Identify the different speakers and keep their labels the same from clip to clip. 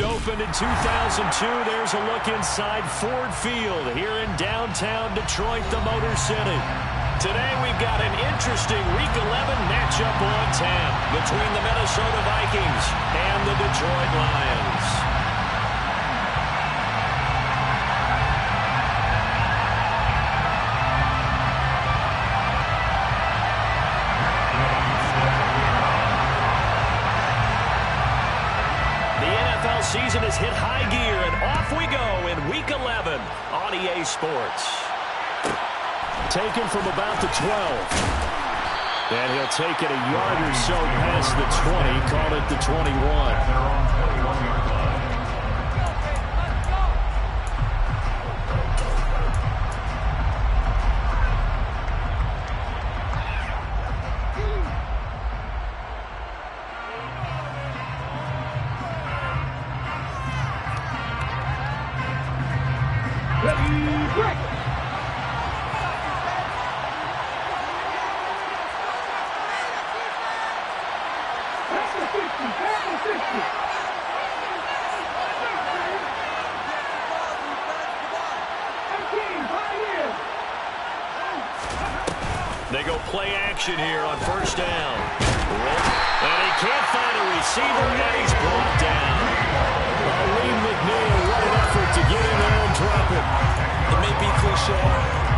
Speaker 1: opened in 2002. There's a look inside Ford Field here in downtown Detroit, the Motor City. Today we've got an interesting Week 11 matchup on tap between the Minnesota Vikings and the Detroit Lions. Season has hit high gear, and off we go in Week 11 on EA Sports. Taken from about the 12. And he'll take it a yard or so past the 20, call it the 21.
Speaker 2: They go play action here on first down. And he can't find a receiver, and he's brought down.
Speaker 1: Lee McNeil, what an effort to get in there and drop it.
Speaker 3: It may be cliche,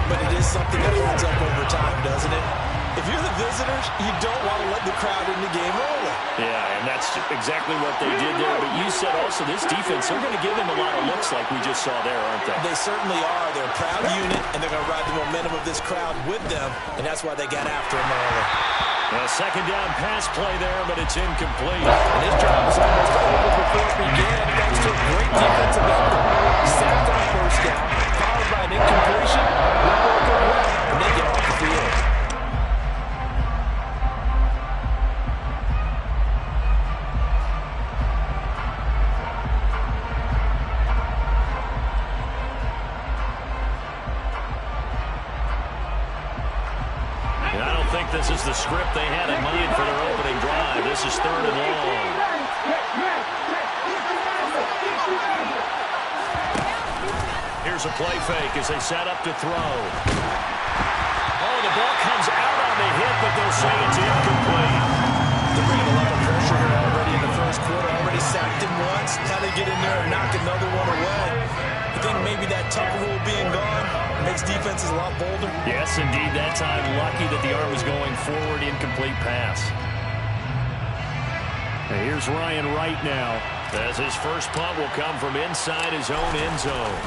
Speaker 3: but it is something that holds up over time, doesn't it? If you're the visitors, you don't want to let the crowd in the game early.
Speaker 1: Yeah, and that's exactly what they did there. But you said also this defense, they're going to give him a lot of looks like we just saw there, aren't they?
Speaker 3: They certainly are. They're a proud unit, and they're going to ride the momentum of this crowd with them, and that's why they got after him early.
Speaker 1: A second down pass play there, but it's incomplete.
Speaker 3: And his job was almost over before it began, thanks to a great defensive effort. Sacked on first down, followed by an incompletion, and they get off the field.
Speaker 1: This is the script they had in mind for their opening drive. This is 3rd and long. Here's a play fake as they set up to throw. Oh, the ball comes out on the hit, but they'll say it's incomplete.
Speaker 3: They're bringing a lot of pressure here already in the first quarter. Already sacked him once. Now they get in there and knock another one away. I think maybe that tuck rule being gone makes defenses a lot bolder.
Speaker 1: Yes, indeed. That time, lucky that the arm was going forward. Incomplete pass. And here's Ryan Wright now, as his first punt will come from inside his own end zone.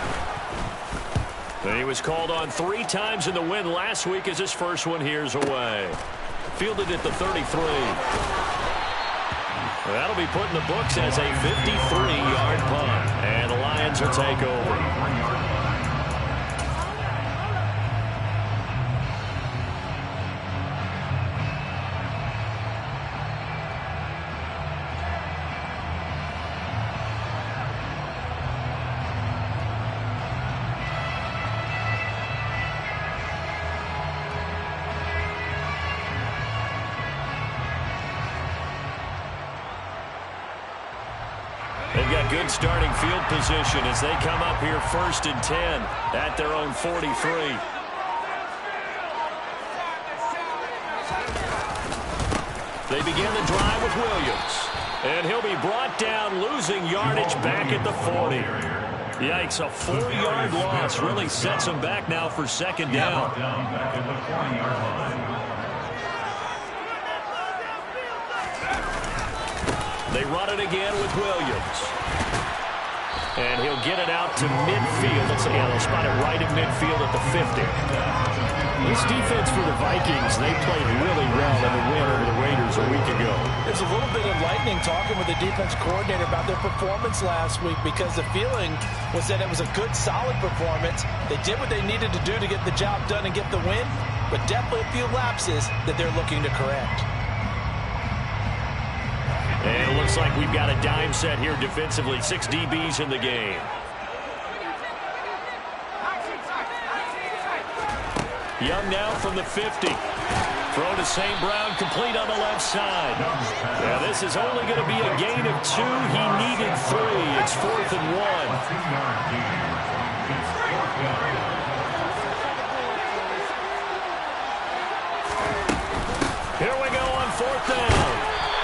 Speaker 1: And he was called on 3 times in the win last week as his first one here's away. Fielded at the 33. That'll be put in the books as a 53-yard punt. And the Lions will take over. They've got good starting field position as they come up here 1st and 10 at their own 43. They begin the drive with Williams. And he'll be brought down, losing yardage back at the 40. Yikes, a 4-yard loss really sets him back now for 2nd down. They run it again with Williams. And he'll get it out to midfield. They'll spot it right in midfield at the 50. This defense for the Vikings, they played really well in the win over the Raiders a week ago.
Speaker 3: There's a little bit of lightning talking with the defense coordinator about their performance last week, because the feeling was that it was a good, solid performance. They did what they needed to do to get the job done and get the win, but definitely a few lapses that they're looking to correct.
Speaker 1: And it looks like we've got a dime set here defensively. 6 DBs in the game. Young now from the 50. Throw to St. Brown, complete on the left side. Now this is only going to be a gain of 2. He needed 3. It's 4th and 1. Here we go on 4th down.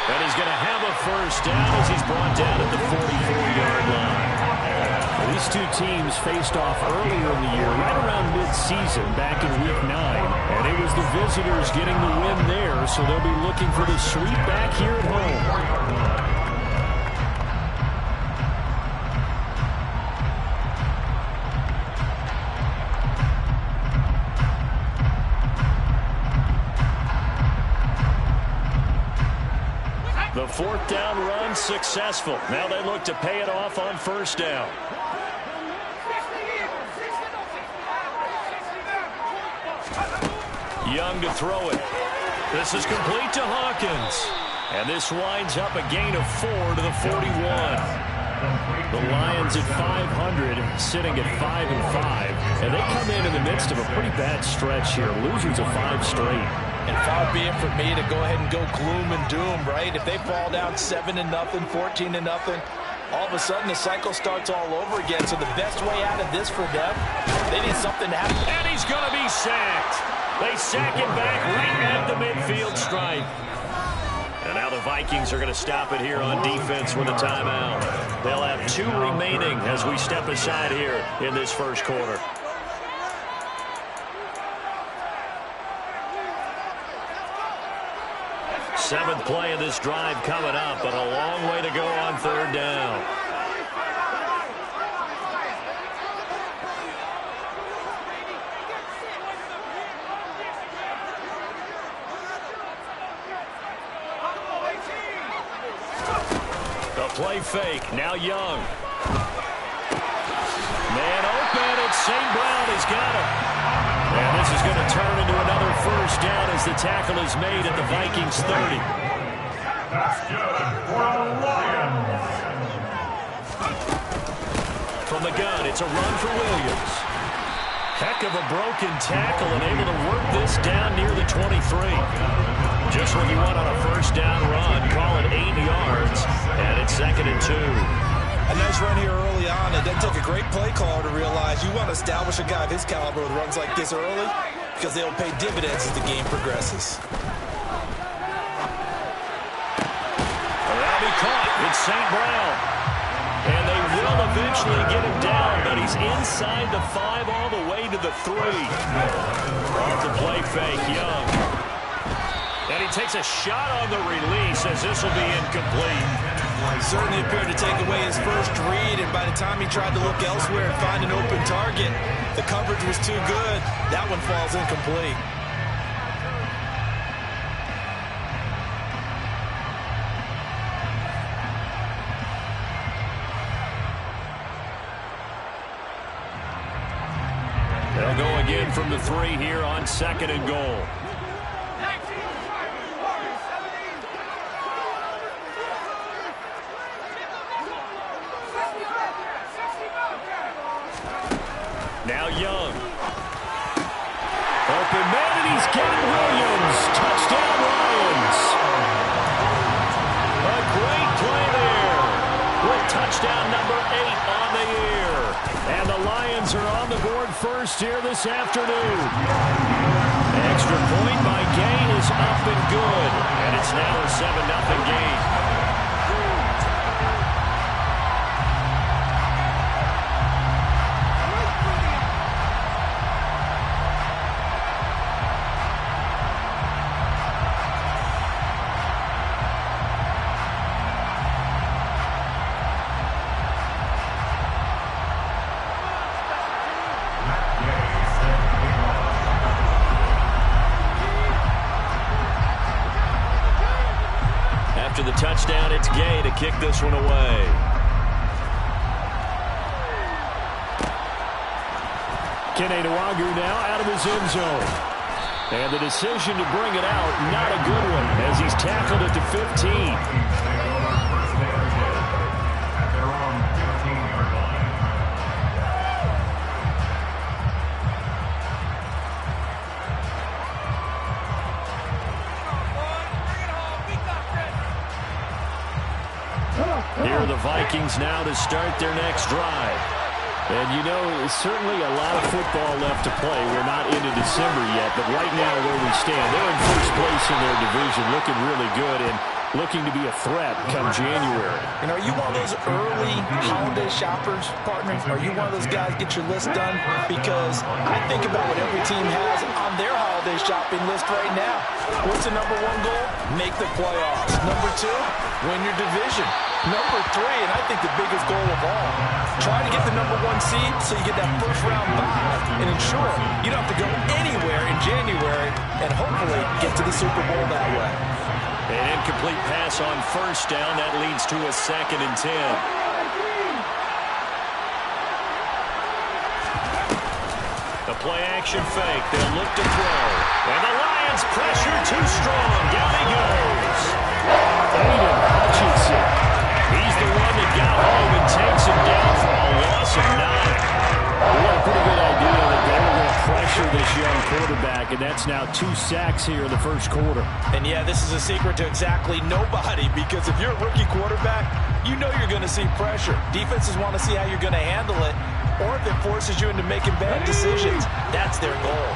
Speaker 1: And he's going to have a first down as he's brought down at the 44-yard line.
Speaker 2: Well, these two teams faced off earlier in the year, right around mid-season, back in Week 9. And it was the visitors getting the win there, so they'll be looking for the sweep back here at home.
Speaker 1: The 4th down run successful. Now they look to pay it off on 1st down. Young to throw it. This is complete to Hawkins. And this winds up a gain of 4 to the 41.
Speaker 2: The Lions at 500, sitting at 5-5. And they come in the midst of a pretty bad stretch here. Losers of 5 straight.
Speaker 3: And far be it from me to go ahead and go gloom and doom, right? If they fall down 7-0, 14-0, all of a sudden the cycle starts all over again. So the best way out of this for them, they need something to happen.
Speaker 1: And he's going to be sacked. They sack him back right at the midfield stripe. And now the Vikings are going to stop it here on defense with a timeout. They'll have 2 remaining as we step aside here in this first quarter. Seventh play of this drive coming up, but a long way to go on 3rd down. The play fake, now Young. Man open, it's St. Brown, he's got him. And this is going to turn into another first down as the tackle is made at the Vikings 30.
Speaker 4: That's good for the Lions.
Speaker 1: From the gun, it's a run for Williams. Heck of a broken tackle and able to work this down near the 23. Just what you want on a first down run. Call it 8 yards, and it's 2nd and 2.
Speaker 3: A nice run here early on. It doesn't take a great play caller to realize you want to establish a guy of his caliber with runs like this early because they'll pay dividends as the game progresses.
Speaker 1: That'll be caught. It's St. Brown. And they will eventually get him down, but he's inside the 5 all the way to the 3. Off the play fake, Young. And he takes a shot on the release as this will be incomplete.
Speaker 3: Certainly appeared to take away his first read, and by the time he tried to look elsewhere and find an open target, the coverage was too good. That one falls incomplete.
Speaker 1: They'll go again from the 3 here on 2nd and goal. Now Young. Open man, and he's got Williams. Touchdown, Lions. A great play there. With touchdown number 8 on the year. And the Lions are on the board first here this afternoon. Extra point by Gay is up and good. And it's now a 7-0 game. After the touchdown, it's Gay to kick this one away. Kene Nwangwu now out of his end zone. And the decision to bring it out, not a good one, as he's tackled it to 15. Here are the Vikings now to start their next drive.
Speaker 2: And, you know, certainly a lot of football left to play. We're not into December yet, but right now where we stand, they're in first place in their division, looking really good and looking to be a threat come January.
Speaker 3: You know, are you one of those early holiday shoppers, partner? Are you one of those guys get your list done? Because I think about what every team has on their holiday shopping list right now. What's the number one goal? Make the playoffs. Number two, win your division. Number three, and I think the biggest goal of all, try to get the number one seed so you get that first round bye and ensure you don't have to go anywhere in January and hopefully get to the Super Bowl that way.
Speaker 1: An incomplete pass on first down. That leads to a 2nd and 10. The play action fake. They'll look to throw. And the Lions pressure too strong. Down he goes.
Speaker 2: Aiden Hutchinson.
Speaker 1: He's the one that got home and takes him down for a loss of 9.
Speaker 2: We had a pretty good idea that they were going to pressure this young quarterback, and that's now 2 sacks here in the first quarter.
Speaker 3: And, yeah, this is a secret to exactly nobody, because if you're a rookie quarterback, you know you're going to see pressure. Defenses want to see how you're going to handle it, or if it forces you into making bad decisions. That's their goal.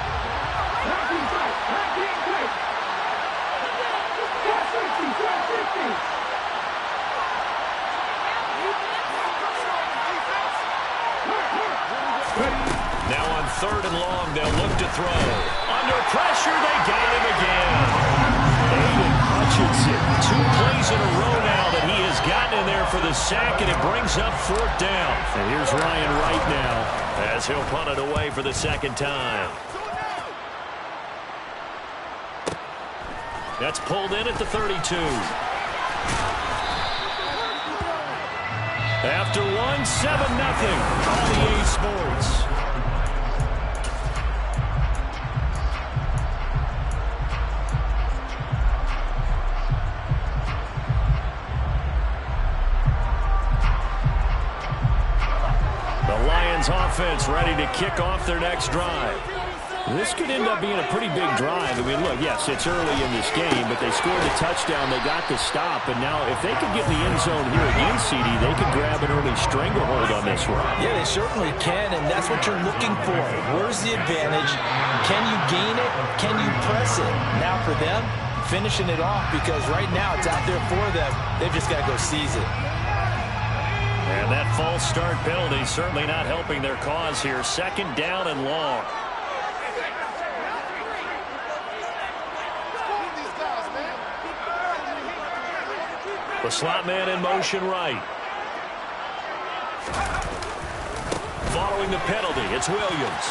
Speaker 1: Now on 3rd and long, they'll look to throw. Under pressure, they got him again.
Speaker 2: Aiden Hutchinson.
Speaker 1: 2 plays in a row now that he has gotten in there for the sack, and it brings up 4th down.
Speaker 2: And here's Ryan Wright now,
Speaker 1: as he'll punt it away for the 2nd time. That's pulled in at the 32. After 1, 7-0 on the EA Sports. The Lions offense ready to kick off their next drive.
Speaker 2: This could end up being a pretty big drive. I mean, look, yes, it's early in this game, but they scored the touchdown. They got the stop, and now if they could get in the end zone here again, CD, they could grab an early stranglehold on this one.
Speaker 3: Yeah, they certainly can, and that's what you're looking for. Where's the advantage? Can you gain it? Can you press it? Now for them, finishing it off, because right now it's out there for them. They've just got to go seize it.
Speaker 1: And that false start penalty certainly not helping their cause here. 2nd down and long. The slot man in motion right. Following the penalty, it's Williams.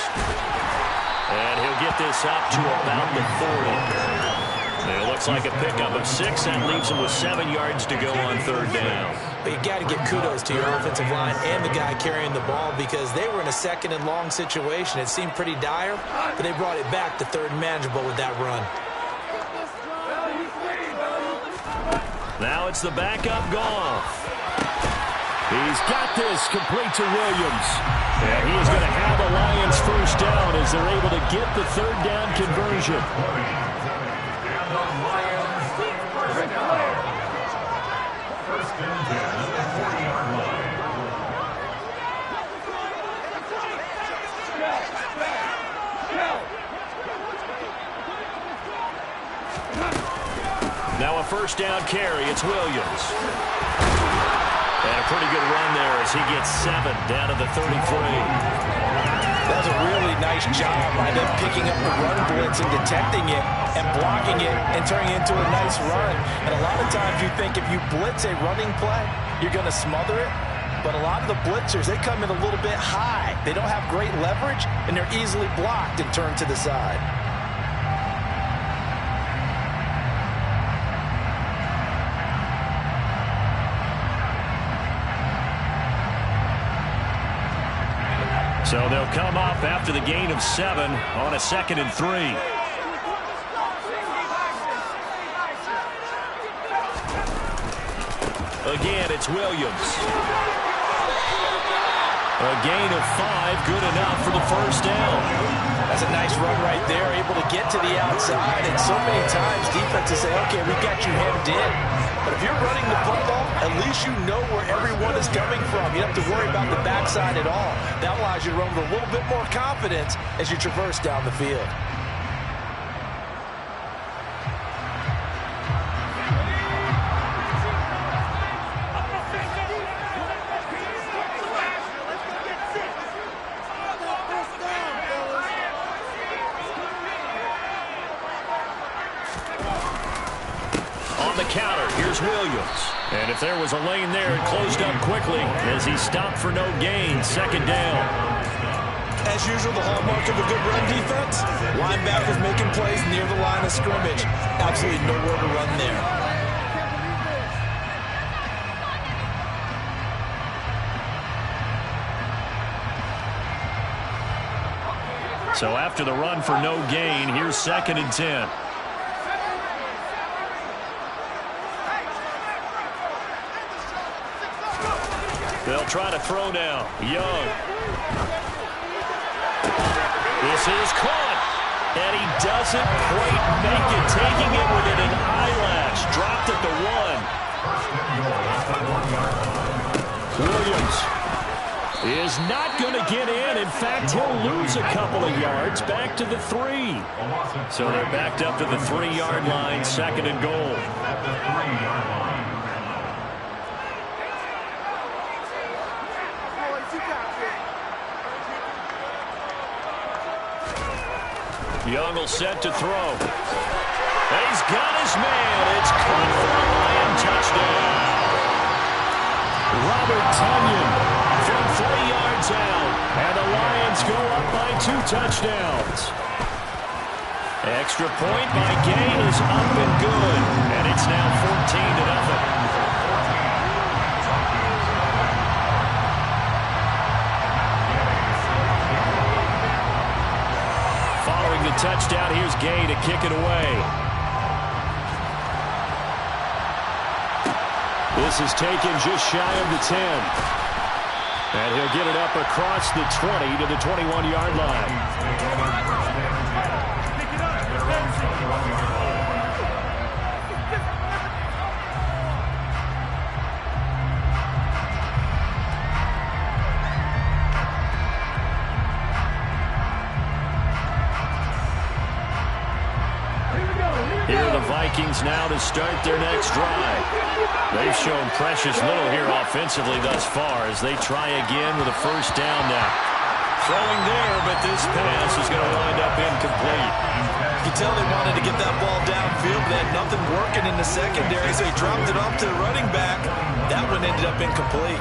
Speaker 1: And he'll get this up to about the 40. And it looks like a pickup of 6. That leaves him with 7 yards to go on 3rd down.
Speaker 3: But you got to give kudos to your offensive line and the guy carrying the ball, because they were in a 2nd and long situation. It seemed pretty dire, but they brought it back to 3rd and manageable with that run.
Speaker 1: Now it's the backup Goff.
Speaker 2: He's got this complete to Williams. And he is going to have the Lions first down as they're able to get the 3rd down conversion.
Speaker 4: And the Lions first down. 1st and 10 at the 40-yard line.
Speaker 1: Now a 1st down carry. It's Williams. And a pretty good run there as he gets 7 down to the 33.
Speaker 3: That was a really nice job by them picking up the run blitz and detecting it and blocking it and turning it into a nice run. And a lot of times you think if you blitz a running play, you're going to smother it. But a lot of the blitzers, they come in a little bit high. They don't have great leverage, and they're easily blocked and turned to the side.
Speaker 1: So they'll come up after the gain of 7 on a 2nd and 3. Again, it's Williams. A gain of 5, good enough for the first down.
Speaker 3: That's a nice run right there, able to get to the outside. And so many times defenses say, okay, we got you hemmed in. But if you're running the football, at least you know where everyone is coming from. You don't have to worry about the backside at all. That allows you to run with a little bit more confidence as you traverse down the field.
Speaker 1: Counter. Here's Williams. And if there was a lane there, it closed up quickly as he stopped for no gain. Second down.
Speaker 3: As usual, the hallmark of a good run defense, linebackers making plays near the line of scrimmage. Absolutely nowhere to run there.
Speaker 1: So after the run for no gain, here's 2nd and 10. They'll try to throw now. Young. This is caught. And he doesn't quite make it. Taking it within an eyelash. Dropped at the 1. Williams is not going to get in. In fact, he'll lose a couple of yards back to the 3. So they're backed up to the 3-yard line. 2nd and goal.
Speaker 4: At the 3-yard line.
Speaker 1: Young will set to throw. And he's got his man. It's caught for a Lion touchdown. Robert Tonyan from 3 yards out. And the Lions go up by 2 touchdowns. Extra point by Gain is up and good. And it's now 14-0. The touchdown, here's Gay to kick it away. This is taken just shy of the 10. And he'll get it up across the 20 to the 21-yard line. Here are the Vikings now to start their next drive. They've shown precious little here offensively thus far as they try again with a 1st down now. Throwing there, but this pass is going to wind up incomplete.
Speaker 3: You can tell they wanted to get that ball downfield, but they had nothing working in the secondary, so he dropped it off to the running back. That one ended up incomplete.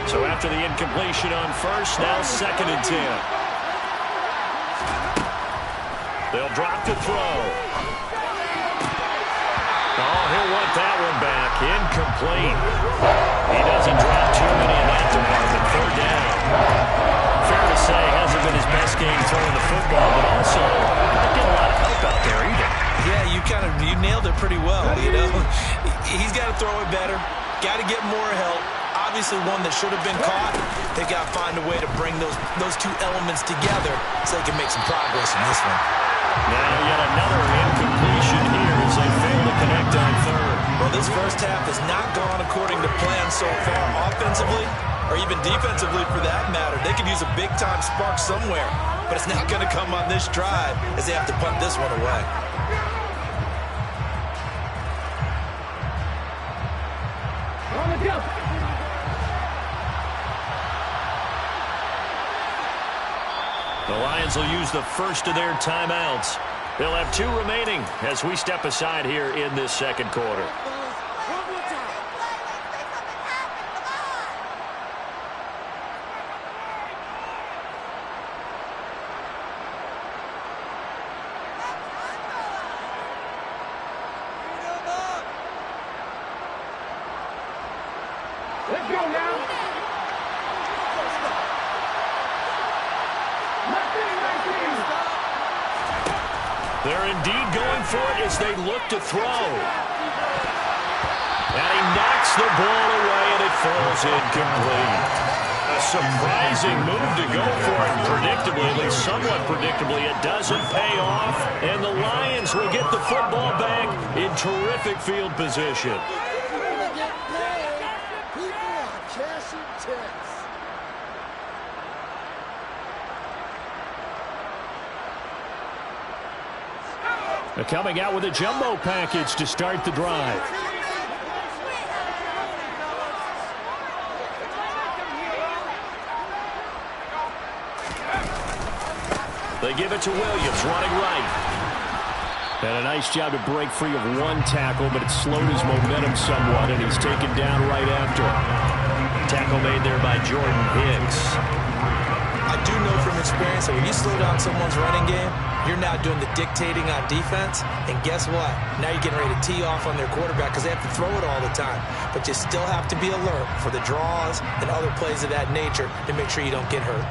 Speaker 1: So after the incompletion on 1st, now 2nd and 10. They'll drop to throw. Oh, he'll want that one back. Incomplete. He doesn't drop too many in that department. 3rd down. Fair to say, hasn't been his best game throwing the football, but also not getting a lot of help out there either.
Speaker 3: Yeah, you nailed it pretty well, you know. He's got to throw it better. Got to get more help. Obviously one that should have been caught. They got to find a way to bring those 2 elements together so they can make some progress in this one.
Speaker 1: Now yet another incompletion here as they fail to connect on 3rd.
Speaker 3: Well, this first half has not gone according to plan so far offensively or even defensively for that matter. They could use a big-time spark somewhere, but it's not going to come on this drive as they have to punt this one away.
Speaker 1: The Lions will use the first of their timeouts. They'll have 2 remaining as we step aside here in this 2nd quarter.
Speaker 5: Let's go now.
Speaker 1: They're indeed going for it as they look to throw. And he knocks the ball away, and it falls incomplete. A surprising move to go for it. Predictably, at least somewhat predictably, it doesn't pay off. And the Lions will get the football back in terrific field position.
Speaker 2: They're coming out with a jumbo package to start the drive.
Speaker 1: They give it to Williams, running right.
Speaker 2: And a nice job to break free of one tackle, but it slowed his momentum somewhat, and he's taken down right after.
Speaker 1: Tackle made there by Jordan Hicks.
Speaker 3: I do know from experience that when you slow down someone's running game, you're now doing the dictating on defense. And guess what? Now you're getting ready to tee off on their quarterback because they have to throw it all the time. But you still have to be alert for the draws and other plays of that nature to make sure you don't get hurt.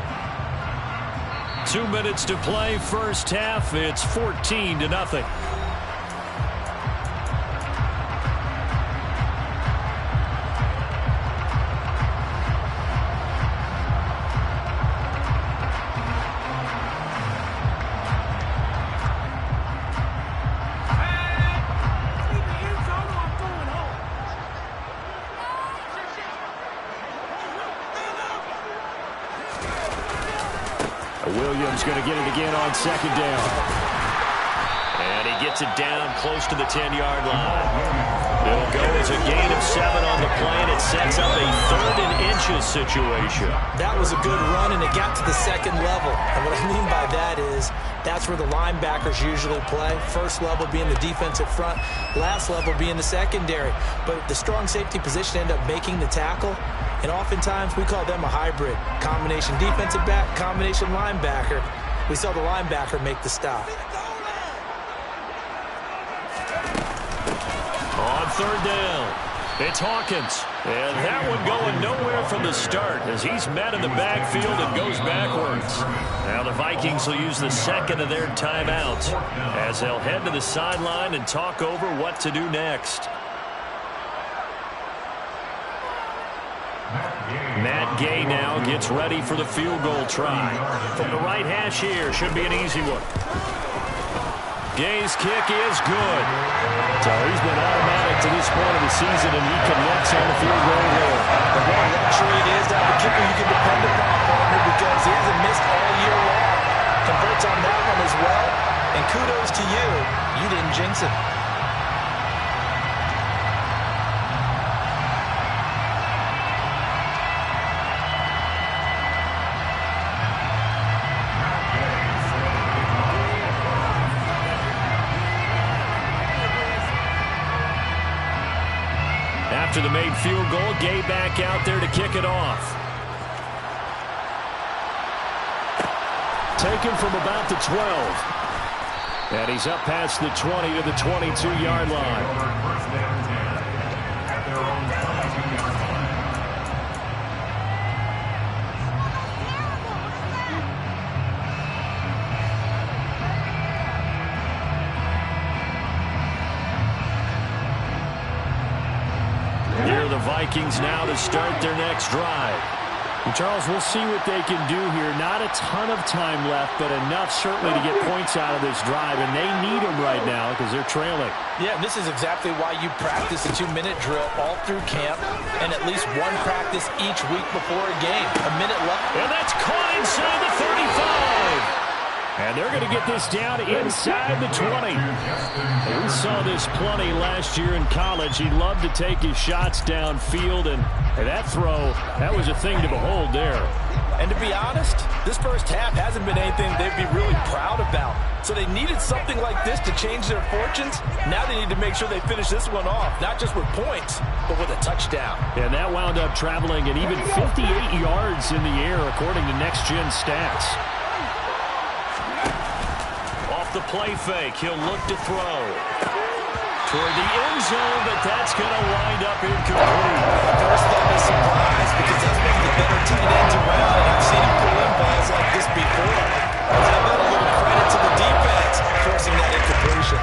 Speaker 1: 2 minutes to play, first half. It's 14-0.
Speaker 2: Williams going to get it again on second down.
Speaker 1: And he gets it down close to the 10-yard line. It'll go as a gain of 7 on the play, and it sets up a 3rd and inches situation.
Speaker 3: That was a good run, and it got to the second level. And what I mean by that is that's where the linebackers usually play. First level being the defensive front, last level being the secondary. But the strong safety position ended up making the tackle. And oftentimes we call them a hybrid. Combination defensive back, combination linebacker. We saw the linebacker make the stop.
Speaker 1: On 3rd down, it's Hawkins. And that one going nowhere from the start as he's met in the backfield and goes backwards. Now the Vikings will use the second of their timeouts as they'll head to the sideline and talk over what to do next. Matt Gay now gets ready for the field goal try. From the right hash here, should be an easy one. Gay's kick is good.
Speaker 2: So he's been automatic to this point of the season, and he connects on the field goal there.
Speaker 3: But what a luxury it is to have a kicker you can depend upon, partner, because he hasn't missed all year long. Converts on that one as well, and kudos to you. You didn't jinx it.
Speaker 1: After the made field goal, Gay back out there to kick it off.
Speaker 2: Taken from about the 12. And he's up past the 20 to the 22-yard line.
Speaker 1: Vikings now to start their next drive.
Speaker 2: And Charles, we'll see what they can do here. Not a ton of time left, but enough certainly to get points out of this drive, and they need them right now because they're trailing.
Speaker 3: Yeah, and this is exactly why you practice a 2-minute drill all through camp and at least one practice each week before a game. A minute left.
Speaker 1: And that's caught inside the 35.
Speaker 2: And they're going to get this down inside the 20. And we saw this plenty last year in college. He loved to take his shots downfield, and that throw, that was a thing to behold there.
Speaker 3: And to be honest, this first half hasn't been anything they'd be really proud about. So they needed something like this to change their fortunes. Now they need to make sure they finish this one off, not just with points, but with a touchdown.
Speaker 2: And that wound up traveling an even 58 yards in the air, according to Next Gen Stats.
Speaker 1: The play fake. He'll look to throw toward the end zone, but that's going to wind up incomplete.
Speaker 3: First thought was surprise because that's one of the better tight ends around, and I've seen him pull in balls like this before. But how about a little credit to the defense forcing that incompletion?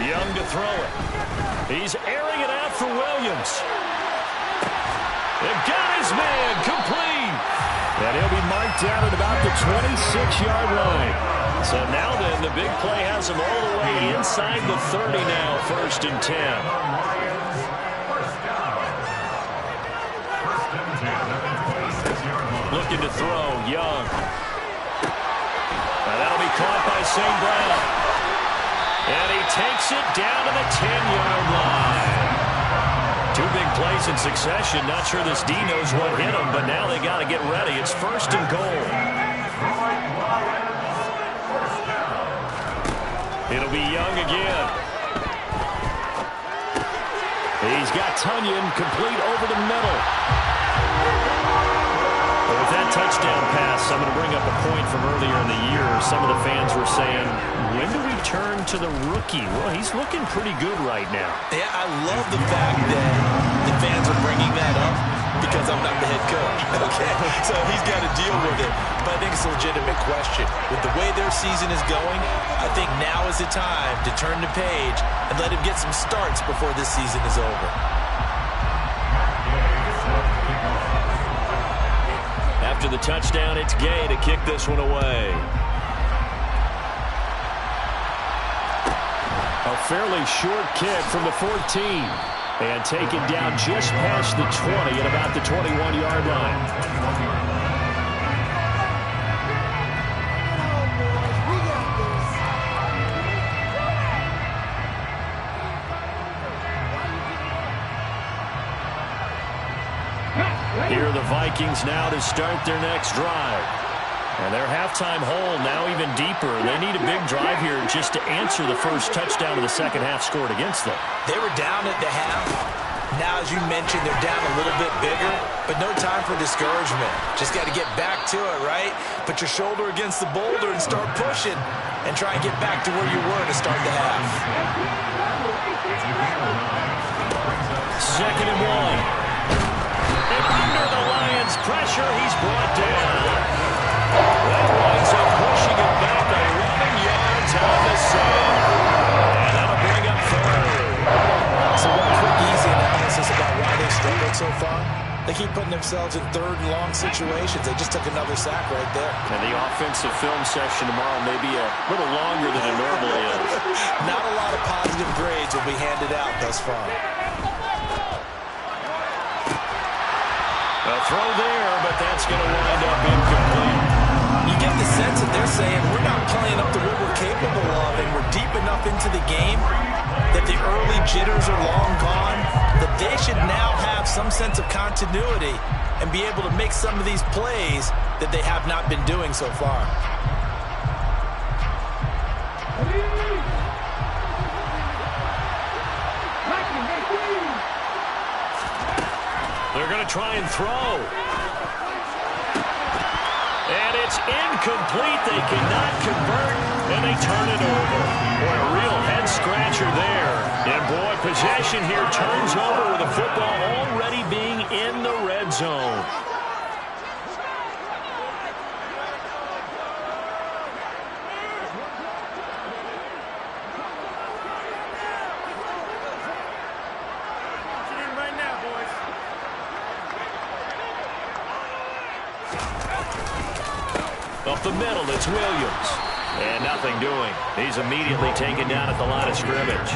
Speaker 1: Young to throw it. He's airing it out for Williams. They've got his man complete.
Speaker 2: And he'll be marked down at about the 26-yard line.
Speaker 1: So now then, the big play has him all the way inside the 30 now, 1st and 10. Looking to throw, Young. Now that'll be caught by St. Brown. And he takes it down to the 10-yard line. 2 big plays in succession. Not sure this D knows what hit him, but now they got to get ready. It's 1st and goal. It'll be Young again. He's got Tunyon complete over the middle. But with that touchdown pass, I'm going to bring up a point from earlier in the year. Some of the fans were saying, when do we turn to the rookie? Well, he's looking pretty good right now.
Speaker 3: Yeah, I love the fact that the fans are bringing that up because I'm not the head coach. Okay, so he's got to deal with it. But I think it's a legitimate question. With the way their season is going, I think now is the time to turn the page and let him get some starts before this season is over.
Speaker 1: After the touchdown, it's Gay to kick this one away.
Speaker 2: A fairly short kick from the 14. And taken down just past the 20 at about the 21-yard line.
Speaker 1: Here are the Vikings now to start their next drive. And their halftime hole now even deeper. They need a big drive here just to answer the first touchdown of the second half scored against them.
Speaker 3: They were down at the half. Now, as you mentioned, they're down a little bit bigger, but no time for discouragement. Just got to get back to it, right? Put your shoulder against the boulder and start pushing and try and get back to where you were to start the half.
Speaker 1: 2nd and 1. And under the Lions' pressure, he's brought down. That winds up pushing it back 11 yards on the side. And that'll bring up 3rd.
Speaker 3: So one quick, easy analysis about why they've struggled so far. They keep putting themselves in 3rd and long situations. They just took another sack right there.
Speaker 1: And the offensive film session tomorrow may be a little longer than it normally is.
Speaker 3: Not a lot of positive grades will be handed out thus far.
Speaker 1: A throw there, but that's going to wind up incomplete.
Speaker 3: You get the sense that they're saying we're not playing up to what we're capable of, and we're deep enough into the game that the early jitters are long gone, that they should now have some sense of continuity and be able to make some of these plays that they have not been doing so far.
Speaker 1: They're going to try and throw. And it's incomplete. They cannot convert, and they turn it over. Boy, a real head-scratcher there. And, boy, possession here turns over with the football already being in the red zone. Up the middle, it's Williams. And nothing doing. He's immediately taken down at the line of scrimmage.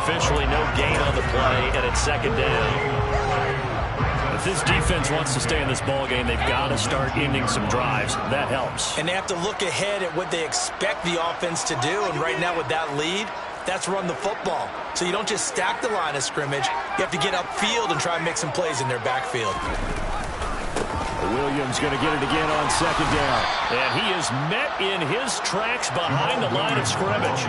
Speaker 1: Officially no gain on the play, and it's 2nd down. If this defense wants to stay in this ballgame, they've got to start ending some drives. That helps.
Speaker 3: And they have to look ahead at what they expect the offense to do, and right now with that lead, that's run the football. So you don't just stack the line of scrimmage. You have to get upfield and try and make some plays in their backfield.
Speaker 2: Williams going to get it again on 2nd down.
Speaker 1: And he is met in his tracks behind the line of scrimmage.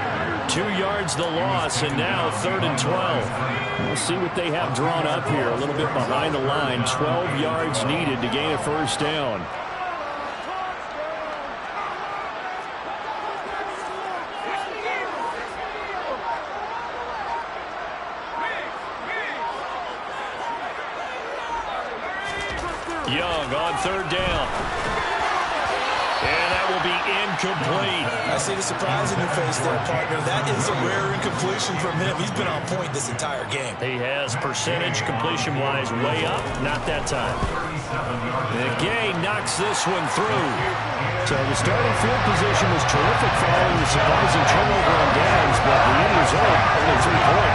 Speaker 1: 2 yards the loss, and now 3rd and 12.
Speaker 2: We'll see what they have drawn up here. A little bit behind the line. 12 yards needed to gain a 1st down.
Speaker 1: Young on 3rd down. And that will be incomplete.
Speaker 3: I see the surprise in your face there, partner. That is a rare incompletion from him. He's been on point this entire game.
Speaker 1: He has percentage completion-wise way up. Not that time. Gay knocks this one through.
Speaker 2: So the starting field position was terrific following the surprising turnover on downs, but the end result, only 3 points.